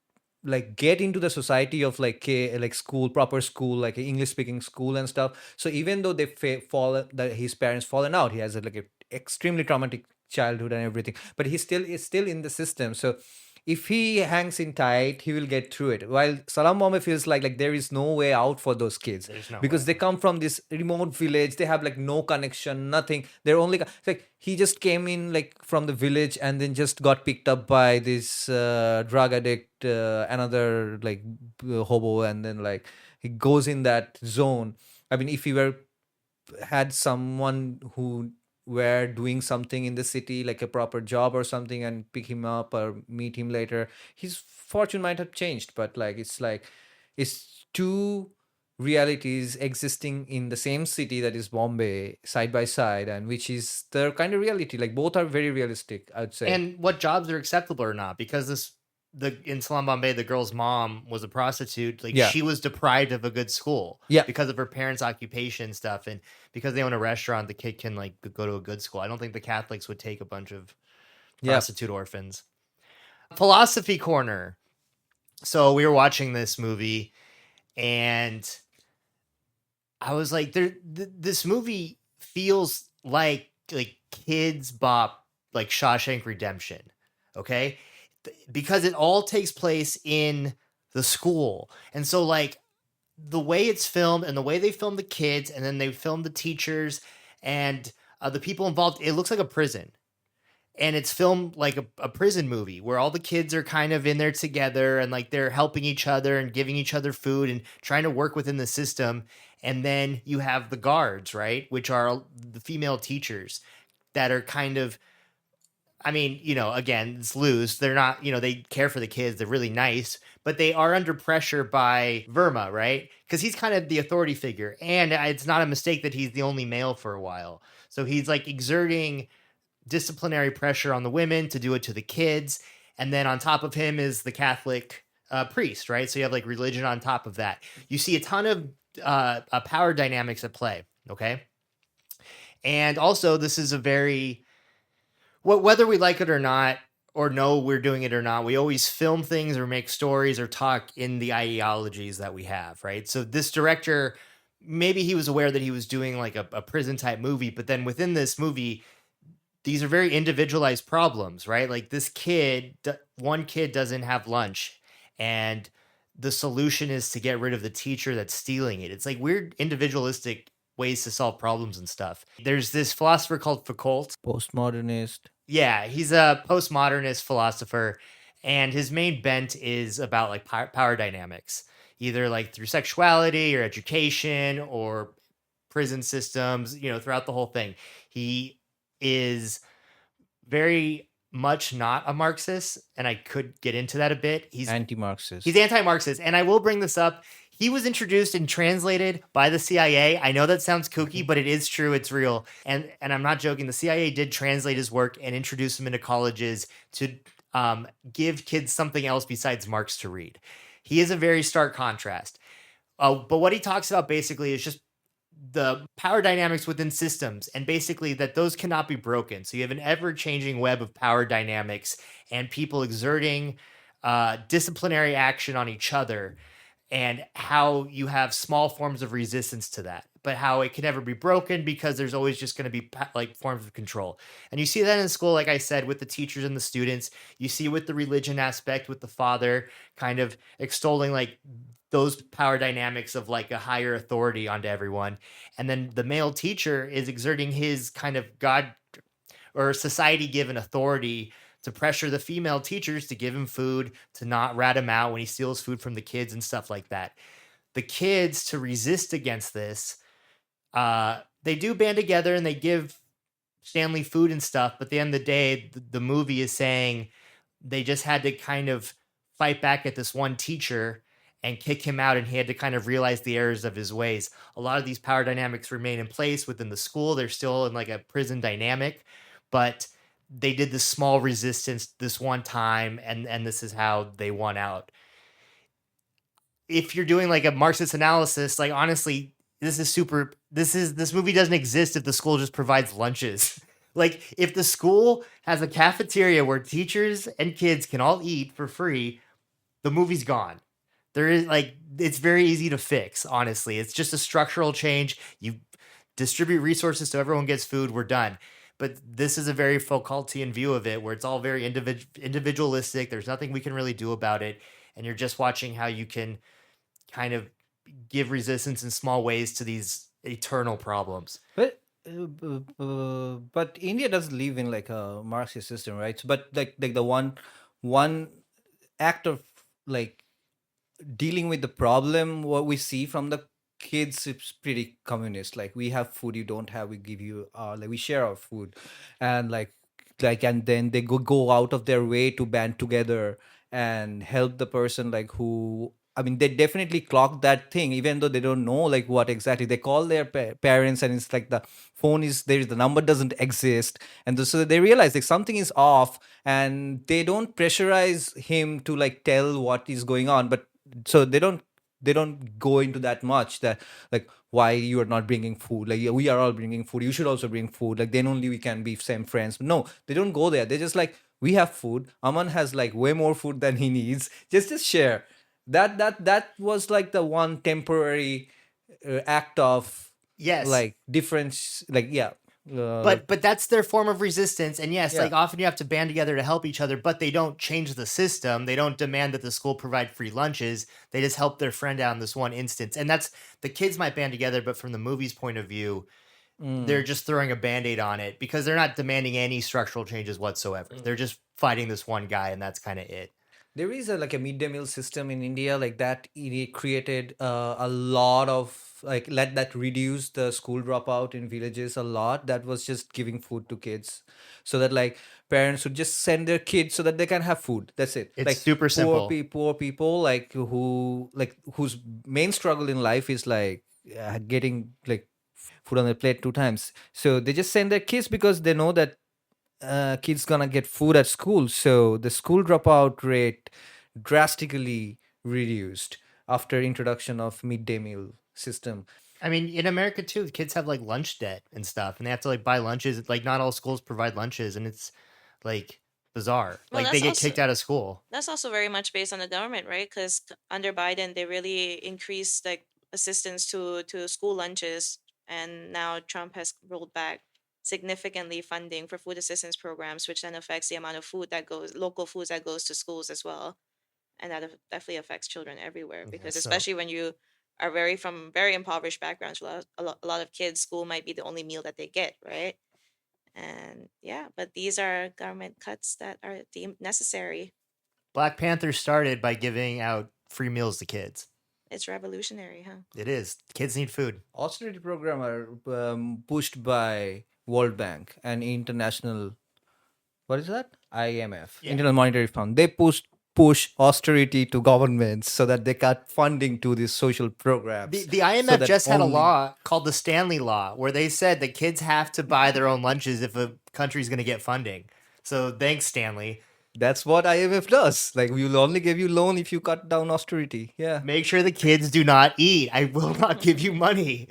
like get into the society of like school, proper school, like English speaking school and stuff. So even though they fall, that his parents fallen out, he has like a extremely traumatic childhood and everything, but he still is still in the system. So if he hangs in tight, he will get through it. While Salam Bombay feels like there is no way out for those kids, There's no because way. they come from this remote village. They have like no connection, nothing. They're only it's like he just came in like from the village, and then just got picked up by this drug addict, another like hobo, and then like he goes in that zone. I mean, if he were had someone who were doing something in the city, like a proper job or something, and pick him up or meet him later, his fortune might have changed. But like it's two realities existing in the same city, that is Bombay, side by side, and which is the kind of reality. Like both are very realistic, I would say. And what jobs are acceptable or not, because in Slum Bombay, the girl's mom was a prostitute. Like Yeah. she was deprived of a good school, Yeah. because of her parents' occupation stuff, and because they own a restaurant, the kid can like go to a good school. I don't think the Catholics would take a bunch of Yeah. prostitute orphans. Philosophy corner. So we were watching this movie, and I was like, this movie feels like kids bop, like Shawshank Redemption. Okay, because it all takes place in the school. And so like the way it's filmed and the way they film the kids and then they film the teachers and the people involved, it looks like a prison. And it's filmed like a prison movie where all the kids are kind of in there together and like they're helping each other and giving each other food and trying to work within the system. And then you have the guards, right? Which are the female teachers that are kind of, I mean, again, it's loose. They're not, they care for the kids. They're really nice, but they are under pressure by Verma, right? Because he's kind of the authority figure. And it's not a mistake that he's the only male for a while. So he's like exerting disciplinary pressure on the women to do it to the kids. And then on top of him is the Catholic priest, right? So you have like religion on top of that. You see a ton of power dynamics at play, okay? And also, this is a very, whether we like it or not, or know we're doing it or not, we always film things or make stories or talk in the ideologies that we have, right? So this director, maybe he was aware that he was doing like a prison type movie, but then within this movie, these are very individualized problems, right? Like this one kid doesn't have lunch and the solution is to get rid of the teacher that's stealing it. It's like weird individualistic ways to solve problems and stuff. There's this philosopher called Foucault. Postmodernist. Yeah, he's a postmodernist philosopher and his main bent is about like power dynamics, either like through sexuality or education or prison systems, throughout the whole thing. He is very much not a Marxist, and I could get into that a bit. He's anti-Marxist. He's anti-Marxist, and I will bring this up. He was introduced and translated by the CIA. I know that sounds kooky, but it is true. It's real. And I'm not joking. The CIA did translate his work and introduce him into colleges to give kids something else besides Marx to read. He is a very stark contrast. But what he talks about basically is just the power dynamics within systems and basically that those cannot be broken. So you have an ever-changing web of power dynamics and people exerting disciplinary action on each other and how you have small forms of resistance to that, but how it can never be broken because there's always just going to be like forms of control. And you see that in school, like I said, with the teachers and the students. You see with the religion aspect, with the father kind of extolling like those power dynamics of like a higher authority onto everyone. And then the male teacher is exerting his kind of God or society given authority to pressure the female teachers to give him food, to not rat him out when he steals food from the kids and stuff like that. The kids, to resist against this, they do band together and they give Stanley food and stuff. But at the end of the day, the movie is saying they just had to kind of fight back at this one teacher and kick him out, and he had to kind of realize the errors of his ways. A lot of these power dynamics remain in place within the school. They're still in like a prison dynamic, but they did this small resistance this one time, and this is how they won out. If you're doing like a Marxist analysis, like honestly, this movie doesn't exist if the school just provides lunches. Like if the school has a cafeteria where teachers and kids can all eat for free, the movie's gone. There is like, it's very easy to fix, honestly. It's just a structural change. You distribute resources so everyone gets food, we're done. But this is a very Foucaultian view of it where it's all very individualistic. There's nothing we can really do about it. And you're just watching how you can kind of give resistance in small ways to these eternal problems. But India doesn't live in like a Marxist system, right? So, but like the one act of like dealing with the problem, what we see from the kids, it's pretty communist. Like we have food, you don't have, we give you like we share our food, and and then they go out of their way to band together and help the person like who, I mean, they definitely clock that thing, even though they don't know like what exactly. They call their parents, and it's like the phone is there, the number doesn't exist, and so they realize like something is off, and they don't pressurize him to like tell what is going on, but so they don't go into that much that like why you are not bringing food, like yeah, we are all bringing food, you should also bring food, like then only we can be same friends. No, they don't go there. They just like, we have food, Aman has like way more food than he needs, just share. That was like the one temporary act of Yes. like difference, like yeah. But that's their form of resistance. And yes, Yeah. like often you have to band together to help each other, but they don't change the system. They don't demand that the school provide free lunches. They just help their friend out in this one instance. And that's the kids might band together, but from the movie's point of view, they're just throwing a band-aid on it because they're not demanding any structural changes whatsoever. They're just fighting this one guy, and that's kind of it. There is like a midday meal system in India like that. It created a lot of like that reduced the school dropout in villages a lot. That was just giving food to kids, so that like parents would just send their kids so that they can have food. That's it. It's like super simple. Poor people like whose main struggle in life is like getting like food on their plate 2 times. So they just send their kids because they know that kids gonna get food at school, so the school dropout rate drastically reduced after introduction of midday meal system. I mean, in America too, kids have like lunch debt and stuff, and they have to like buy lunches. Like, not all schools provide lunches, and it's like bizarre. Well, Like, they that's get also kicked out of school. that's also very much based on the government, right? Because under Biden, they really increased like assistance to school lunches, and now Trump has rolled back significantly funding for food assistance programs, which then affects the amount of food that goes local foods that goes to schools as well, and that definitely affects children everywhere. Yeah, Because so especially when you are from very impoverished backgrounds, a lot of kids, school might be the only meal that they get, right? And yeah, but these are government cuts that are deemed necessary. Black Panther started by giving out free meals to kids. It's revolutionary, huh? It is. Kids need food. Austerity program are pushed by World Bank and international, what is that, IMF, Yeah. International Monetary Fund. They push austerity to governments so that they cut funding to these social programs. The IMF just had a law called the Stanley Law where they said that kids have to buy their own lunches if a country's going to get funding. So thanks, Stanley. That's what IMF does. Like, we will only give you loan if you cut down austerity. Yeah. Make sure the kids do not eat. I will not give you money.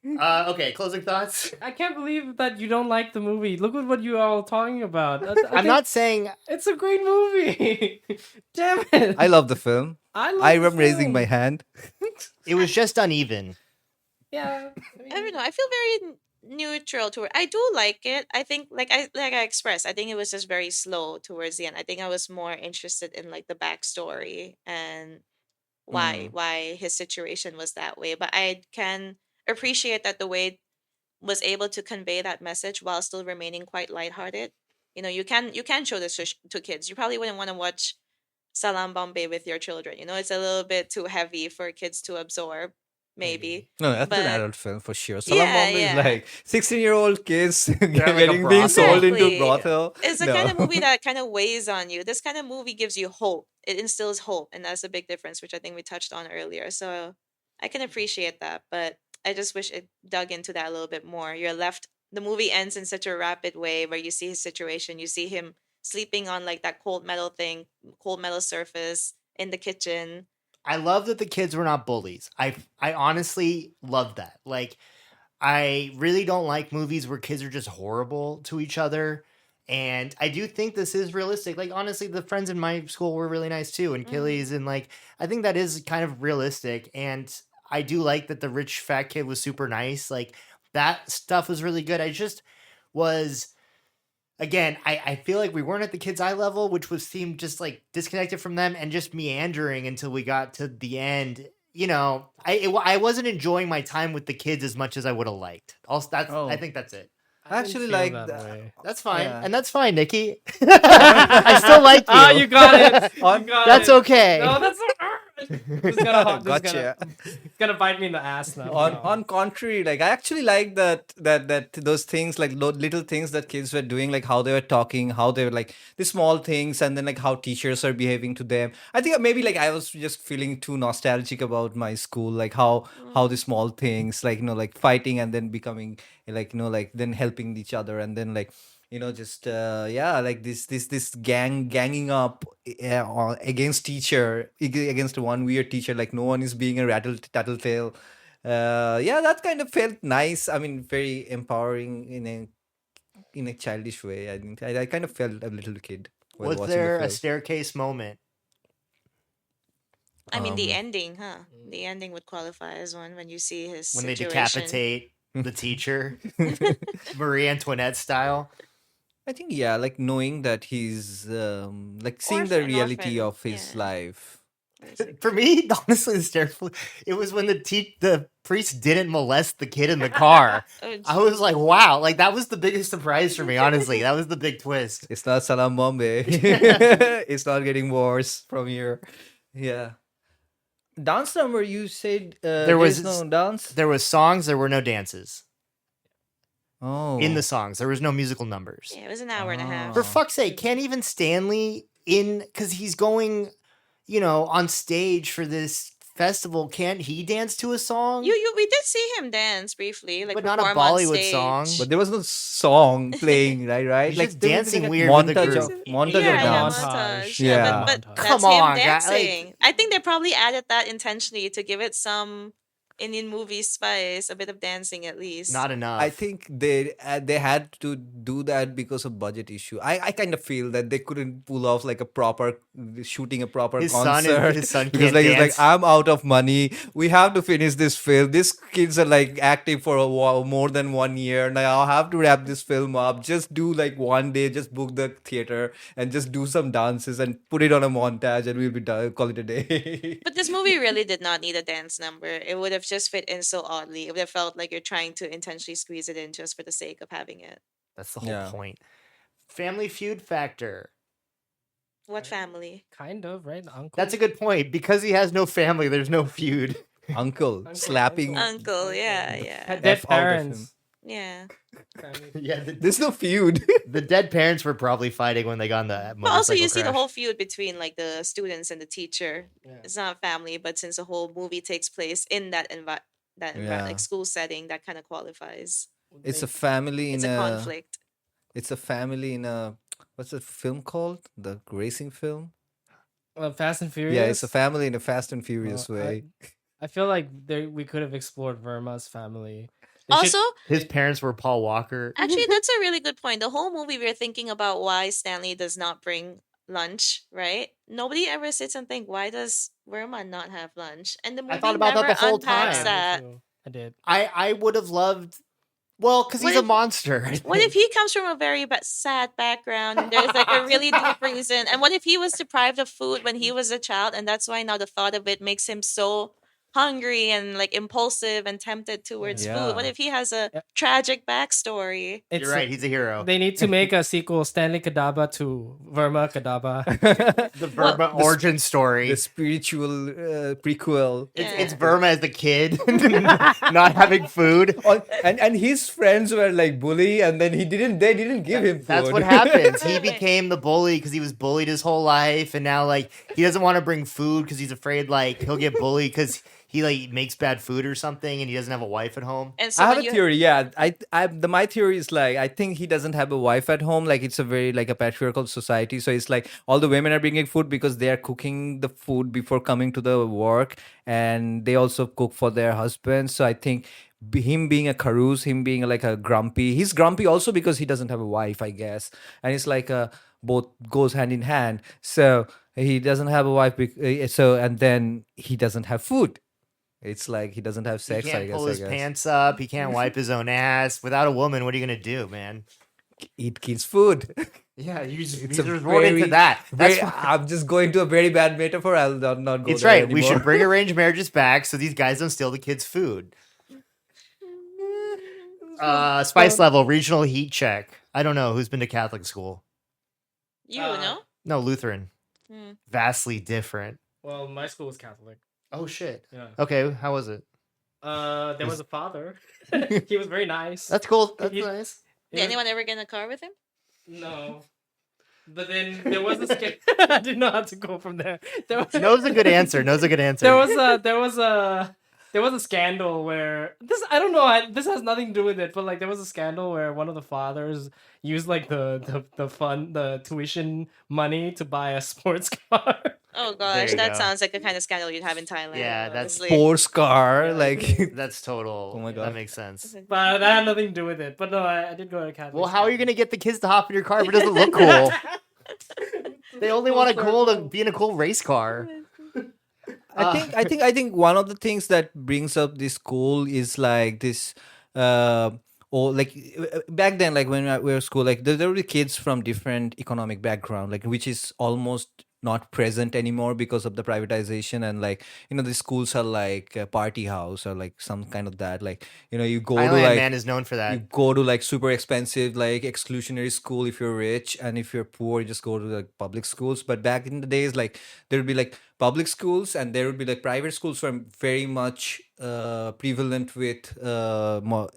Okay, closing thoughts. I can't believe that you don't like the movie. Look at what you are all talking about. I'm not saying It's a great movie. Damn it. I love the film. I I the am raising film. my hand. it was just uneven. Yeah. I don't know. I feel very neutral to it. I do like it. I think like I expressed, I think it was just very slow towards the end. I think I was more interested in like the backstory and why his situation was that way. But I can appreciate that the way was able to convey that message while still remaining quite lighthearted. You know, you can show this to kids. You probably wouldn't want to watch Salam Bombay with your children. You know, it's a little bit too heavy for kids to absorb, maybe. No, that's But- an adult film for sure. Salam Yeah, Bombay yeah. is like 16-year-old kids like a being brothel. sold into Exactly. a brothel. It's the No. kind of movie that kind of weighs on you. This kind of movie gives you hope. It instills hope, and that's a big difference, which I think we touched on earlier. So I can appreciate that, but I just wish it dug into that a little bit more. You're left. The movie ends in such a rapid way where you see his situation. You see him sleeping on like that cold metal surface in the kitchen. I love that the kids were not bullies. I honestly love that. Like, I really don't like movies where kids are just horrible to each other. And I do think this is realistic. Like, honestly, the friends in my school were really nice too, and Killies, and like, I think that is kind of realistic. And I do like that the rich fat kid was super nice. Like, that stuff was really good. I just was, again, I feel like we weren't at the kids' eye level, which was seemed just like disconnected from them and just meandering until we got to the end. You know, I wasn't enjoying my time with the kids as much as I would have liked. Also, I think that's it. I actually didn't like feel that the- way. That's fine, Yeah. and that's fine, Nikki. I still like you. Oh, you got it. You On- got That's it. okay. No, that's it's gonna, Gotcha. it's gonna bite me in the ass now. On contrary, like I actually like that those things, like little things that kids were doing, like how they were talking, how they were like the small things, and then like how teachers are behaving to them. I think maybe like I was just feeling too nostalgic about my school, like how the small things, like like fighting and then becoming like like then helping each other, and then like just like this ganging up against against one weird teacher, like no one is being a tattletale. That kind of felt nice. I mean, very empowering in a childish way. I think I kind of felt a little kid while Was watching there the a film. staircase moment? I mean, the ending, huh? The ending would qualify as one when you see his When situation. they decapitate the teacher, Marie Antoinette style. I think yeah, like knowing that he's like seeing the Orphan, reality orphan. of his Yeah. life. For me, honestly, hysterical. It was when the priest didn't molest the kid in the car. Oh, I was like, wow, like that was the biggest surprise for me. Honestly, that was the big twist. It's not Salam Bombay. It's not getting worse from here. Yeah. Dance number, you said There was no dance? There was songs. There were no dances Oh. in the songs. There was no musical numbers. yeah, it was an hour and a half. For fuck's sake, can't even Stanley because he's going, on stage for this festival, can't he dance to a song? We did see him dance briefly, like But not a perform on Bollywood stage. song. But there was no song playing, right? He's Like just they were dancing doing a weird with the montage group. of montage of yeah, dance. Montage. Yeah, Yeah. but Montage. that's Come him on, guy- dancing. I think they probably added that intentionally to give it some Indian movie spice, a bit of dancing at least. Not enough. I think they had to do that because of budget issue. I kind of feel that they couldn't pull off like a proper shooting a proper His son concert can't because like it's like dance. I'm out of money. We have to finish this film. These kids are like active for a while, more than 1 year. Now I have to wrap this film up. Just do like one day. Just book the theater and just do some dances and put it on a montage, and we'll be done. Call it a day. But this movie really did not need a dance number. It would have just fit in so oddly. It would have felt like you're trying to intentionally squeeze it in just for the sake of having it. That's the whole Yeah. point. Family Feud factor. What family? Kind of, right? Uncle. That's a good point. Because he has no family, there's no feud. Uncle slapping. Uncle, yeah, yeah. Had dead F out of parents. Yeah. Family. Yeah, There's no feud. the dead parents were probably fighting when they got in the But also, you motorcycle see the crash. whole feud between like the students and the teacher. Yeah. It's not family, but since the whole movie takes place in that Yeah. like school setting, that kind of qualifies. It's a family It's in a a. conflict. It's a family in a. What's the film called? The racing film. Fast and Furious. Yeah, it's a family in a Fast and Furious Well, way. I feel like we could have explored Verma's family. They should- Also, His parents were Paul Walker. actually, that's a really good point. The whole movie, we're thinking about why Stanley does not bring lunch, right? Nobody ever sits and think, why does Verma not have lunch? And the movie thought about that never the whole unpacks time. that. I did. I would have loved. Well, because What he's a if- monster. I What if think. he comes from a very sad background and there's like a really deep reason? And what if he was deprived of food when he was a child and that's why now the thought of it makes him so hungry and like impulsive and tempted towards food? What Yeah. if he has a Yeah. tragic backstory? It's You're right. He's a hero. They need to make a sequel, Stanley Ka Dabba to Verma Ka Dabba. The Burma origin story. The spiritual prequel. It's Yeah. Burma as the kid, not having food. And his friends were like bully, and then they didn't give him food. That's what happens. He became the bully because he was bullied his whole life, and now like he doesn't want to bring food because he's afraid like he'll get bullied because he like makes bad food or something, and he doesn't have a wife at home. And so I have when a you theory. Yeah, my theory is like I think he doesn't have a wife at home. Like it's a very like a patriarchal society. So it's like all the women are bringing food because they are cooking the food before coming to the work, and they also cook for their husbands. So I think him being a carouse, him being like a grumpy. He's grumpy also because he doesn't have a wife, I guess, and it's like both goes hand in hand. So he doesn't have a wife. And then he doesn't have food. It's like he doesn't have sex. He I can't guess. pull I his guess. pants up. He can't wipe his own ass. Without a woman, what are you gonna do, man? Eat kids' food. Yeah, you just, It's you a just rolled into very- that. That's Very- why- I'm just going to a very bad metaphor. I'll not go it's there right. We should anymore. bring arranged marriages back so these guys don't steal the kids' food. Spice level, regional heat check. I don't know who's been to Catholic school. you Uh, know. No, Lutheran. Hmm. Vastly different. Well, my school was Catholic. Oh shit. Yeah. Okay, how was it? There was a father. He was very nice. That's cool. That's He- nice. He Did was- anyone ever get in a car with him? No. But then there was a I didn't know how to go from there. There was No's a good answer. No's a good answer. there was a scandal where this I don't know this has nothing to do with it, but like there was a scandal where one of the fathers used like the tuition money to buy a sports car. Oh There gosh, you that go. sounds like the kind of scandal you'd have in Thailand. Yeah, that's honestly. Sports car, Yeah. like That's total. Oh my God. That makes sense. But that had nothing to do with it. But no, I did go to Catholic. Well, how are you gonna get the kids to hop in your car if it doesn't look cool? They only want a cool to be in a cool race car. I think one of the things that brings up this school is like this uh, or like back then, like when we were at school, like there were kids from different economic background, like which is almost not present anymore because of the privatization. And like, the schools are like a party house or like some kind of that, like, you go to Thailand, like man, is known for that. you go to like super expensive like exclusionary school if you're rich, and if you're poor you just go to the public schools. But back in the days, like there would be like public schools and there would be like private schools were very much prevalent with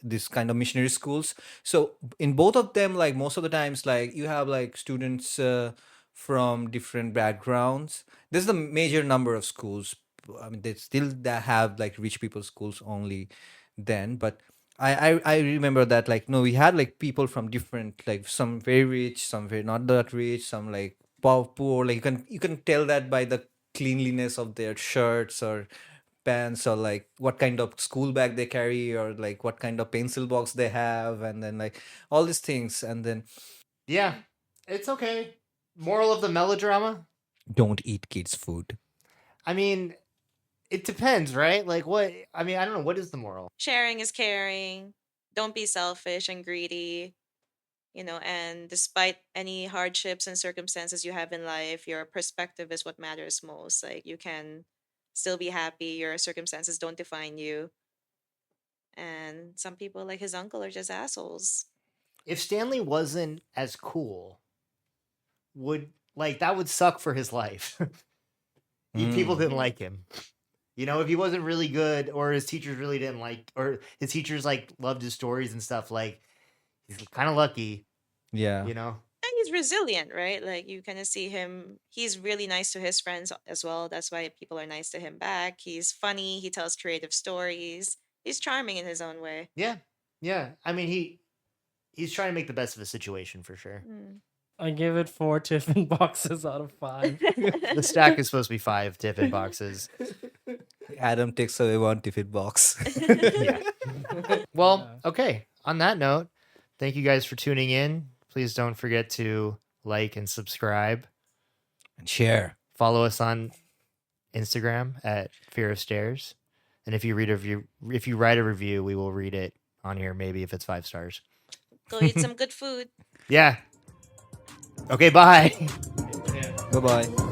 this kind of missionary schools. So in both of them, like most of the times, like you have like students from different backgrounds. There's the major number of schools. I mean, they still that have like rich people schools only then, but I remember that, like, no, we had like people from different, like some very rich, some very not that rich, some like poor. Like you can tell that by the cleanliness of their shirts or pants, or like what kind of school bag they carry, or like what kind of pencil box they have, and then like all these things. And then Yeah, it's okay. Moral of the melodrama? don't eat kids' food. I mean, it depends, right? Like what? I mean, I don't know. What is the moral? Sharing is caring. Don't be selfish and greedy. And despite any hardships and circumstances you have in life, your perspective is what matters most. Like, you can still be happy. Your circumstances don't define you. And some people, like his uncle, are just assholes. If Stanley wasn't as cool, that would suck for his life. People didn't like him. If he wasn't really good, or his teachers really didn't like, or his teachers like loved his stories and stuff, like he's kind of lucky. Yeah. And he's resilient, right? Like, you kind of see him. He's really nice to his friends as well. That's why people are nice to him back. He's funny. He tells creative stories. He's charming in his own way. Yeah. I mean, he's trying to make the best of a situation for sure. I give it 4 Tiffin boxes out of 5. The stack is supposed to be 5 Tiffin boxes. Adam takes away 1 tiffin box. Yeah. Well, okay. On that note, thank you guys for tuning in. Please don't forget to like and subscribe. And share. Follow us on Instagram at Fear of Stairs. And if you write a review, we will read it on here, maybe if it's 5 stars. Go eat some good food. Yeah. Okay, bye. Yeah. Bye-bye.